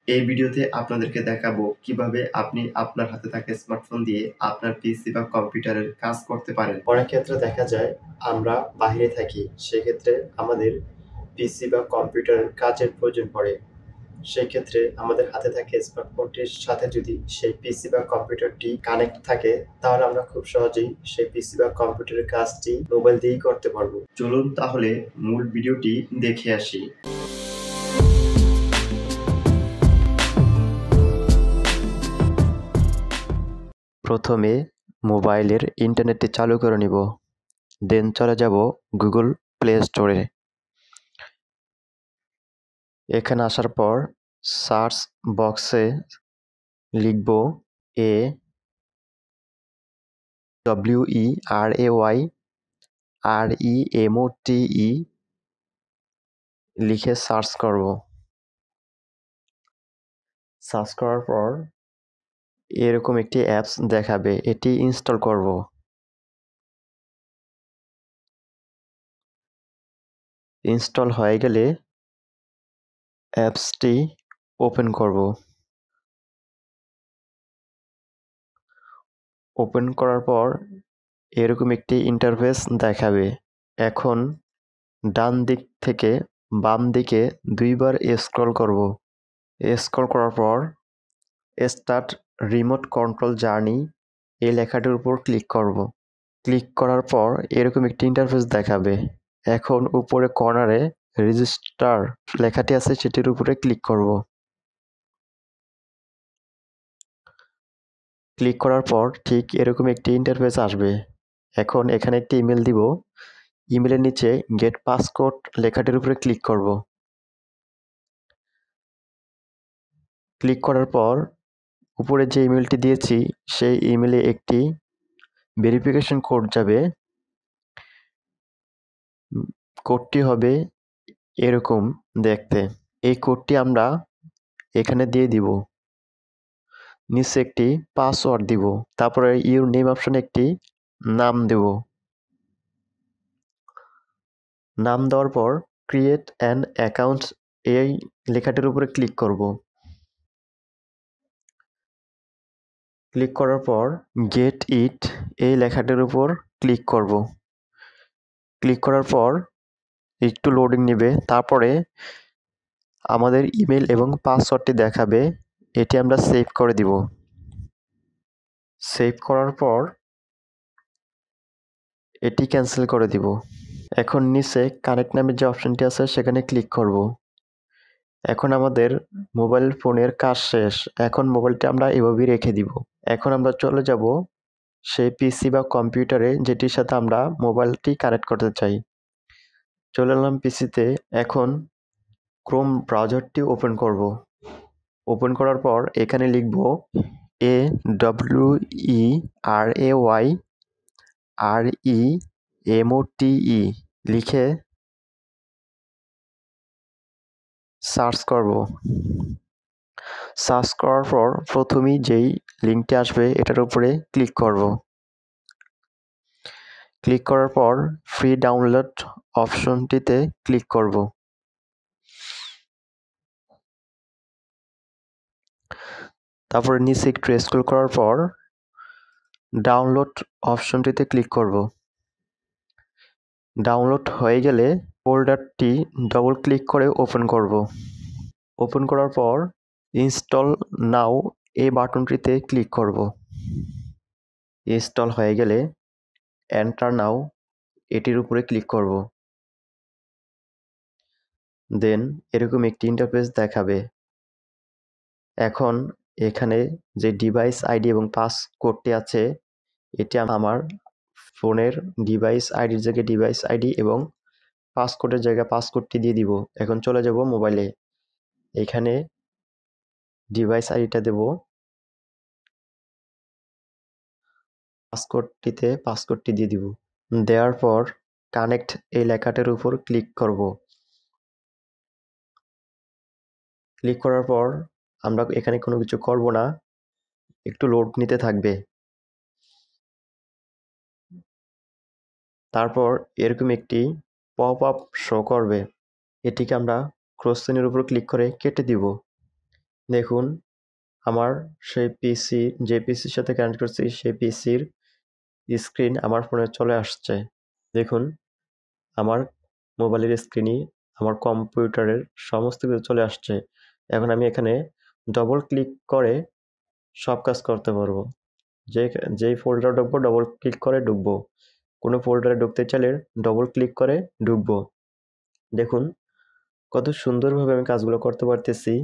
এই ভিডিওতে আপনাদেরকে দেখাবো কিভাবে আপনি আপনার হাতে থাকা স্মার্টফোন দিয়ে আপনার পিসি বা কম্পিউটারের কাজ করতে পারেন। অনেক ক্ষেত্রে দেখা যায় আমরা বাইরে থাকি, সেক্ষেত্রে আমাদের পিসি বা কম্পিউটারের কাজের প্রয়োজন পড়ে। সেক্ষেত্রে আমাদের হাতে থাকা স্মার্টফোনটির সাথে যদি সেই পিসি বা কম্পিউটারটি কানেক্ট থাকে, তাহলে আমরা খুব সহজেই সেই পিসি বা কম্পিউটারের কাজটি মোবাইল দিয়েই করতে পারবো। চলুন তাহলে মূল ভিডিওটি দেখে আসি। প্রথমে মোবাইলের ইন্টারনেটটি চালু করে নিব, দেন চলে যাব গুগল প্লে স্টোরে। এখানে আসার পর সার্চ বক্সে লিখব AWERAYREMOTE লিখে সার্চ করব। সার্চ করার পর এরকম একটি অ্যাপস দেখাবে, এটি ইনস্টল করব। ইনস্টল হয়ে গেলে অ্যাপসটি ওপেন করব। ওপেন করার পর এরকম একটি ইন্টারফেস দেখাবে। এখন ডান দিক থেকে বাম দিকে দুইবার স্ক্রল করব। স্ক্রল করার পর স্টার্ট রিমোট কন্ট্রোল জার্নি এই লেখাটির উপর ক্লিক করব। ক্লিক করার পর এরকম একটি ইন্টারফেস দেখাবে। এখন উপরে কর্নারে রেজিস্টার লেখাটি আছে, সেটির উপরে ক্লিক করব। ক্লিক করার পর ঠিক এরকম একটি ইন্টারফেস আসবে। এখন এখানে একটি ইমেল দিব। ইমেলের নিচে গেট পাসকোড লেখাটির উপরে ক্লিক করব। ক্লিক করার পর উপরে যে ইমেলটি দিয়েছি সেই ইমেলে একটি ভেরিফিকেশন কোড যাবে। কোডটি হবে এরকম দেখতে। এই কোডটি আমরা এখানে দিয়ে দিব। নিচে একটি পাসওয়ার্ড দিব, তারপরে ইউর নেম অপশনে একটি নাম দেব। নাম দেওয়ার পর ক্রিয়েট অ্যান অ্যাকাউন্ট এই লেখাটির উপরে ক্লিক করব। ক্লিক করার পর গেট ইট এই লেখাটির উপর ক্লিক করব। ক্লিক করার পর একটু লোডিং নেবে, তারপরে আমাদের ইমেল এবং পাসওয়ার্ডটি দেখাবে, এটি আমরা সেভ করে দিব। সেভ করার পর এটি ক্যান্সেল করে দিব। এখন নিচে কানেক্ট নামের যে অপশনটি আছে সেখানে ক্লিক করব। এখন আমাদের মোবাইল ফোনের কাজ শেষ। এখন মোবাইলটা আমরা এভাবেই রেখে দিব। এখন আমরা চলে যাব সেই পিসি বা কম্পিউটারে যেটির সাথে আমরা মোবাইলটি কানেক্ট করতে চাই। চলে এলাম পিসিতে। এখন ক্রোম ব্রাউজারটি ওপেন করব। ওপেন করার পর এখানে লিখব AWERAYREMOTE লিখে সার্চ করব। সার্চ করার পর প্রথমেই যেই লিঙ্কটি আসবে এটার উপরে ক্লিক করব। ক্লিক করার পর ফ্রি ডাউনলোড অপশনটিতে ক্লিক করব। তারপরে নিচে একটু স্ক্রল করার পর ডাউনলোড অপশনটিতে ক্লিক করব। ডাউনলোড হয়ে গেলে ফোল্ডারটি ডবল ক্লিক করে ওপেন করব। ওপেন করার পর ইনস্টল নাও এই বাটনটিতে ক্লিক করব। ইনস্টল হয়ে গেলে এন্টার নাও এটির উপরে ক্লিক করব। দেন এরকম একটি ইন্টারফেস দেখাবে। এখন এখানে যে ডিভাইস আইডি এবং পাসকোডটি আছে এটি আমার ফোনের ডিভাইস আইডির জায়গায় ডিভাইস আইডি এবং পাসকোডের জায়গায় পাসকোডটি দিয়ে দিব। এখন চলে যাব মোবাইলে। এখানে ডিভাইস আইডিটা দেব, পাসকোডটিতে পাসকোডটি দিয়ে দিব। দেওয়ার পর কানেক্ট এই লেখাটার উপর ক্লিক করব। ক্লিক করার পর আমরা এখানে কোনো কিছু করব না, একটু লোড নিতে থাকবে। তারপর এরকম একটি পপ আপ শো করবে, এটিকে আমরা ক্রস চিহ্নের উপর ক্লিক করে কেটে দিব। দেখুন আমার সেই পিসি যে পিসির সাথে কানেক্ট করছি সেই পিসির স্ক্রিন আমার ফোনে চলে আসছে। দেখুন আমার মোবাইলের স্ক্রিনই আমার কম্পিউটারের সমস্ত কিছু চলে আসছে। এখন আমি এখানে ডবল ক্লিক করে সব কাজ করতে পারবো। যেই ফোল্ডারে ঢুকবো ডবল ক্লিক করে ঢুকবো। কোনো ফোল্ডারে ঢুকতে চাইলে ডবল ক্লিক করে ঢুকবো। দেখুন কত সুন্দরভাবে আমি কাজগুলো করতে পারতেছি।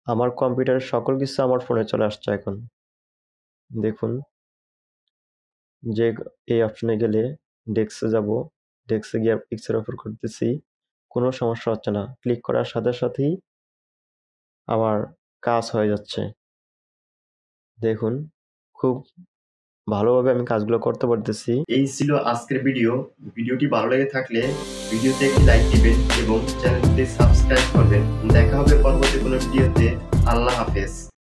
আমার কম্পিউটারের সকল কিছু আমার ফোনে চলে আসছে এখন। দেখুন যে এই অপশনে গেলে ডেস্কে যাবো। ডেস্কে গিয়ে পিকচার ওপর করতেছি। কোনো সমস্যা হচ্ছে না। ক্লিক করার সাথে সাথেই আমার কাজ হয়ে যাচ্ছে। দেখুন খুব ভালোভাবে আমি কাজগুলো করতে পারতেছি। এই ছিল আজকের ভিডিও। ভিডিওটি ভালো লেগে থাকলে ভিডিওতে একটি লাইক দিবেন এবং চ্যানেলটি সাবস্ক্রাইব করবেন। দেখা হবে পরবর্তী কোনো ভিডিওতে। আল্লাহ হাফেজ।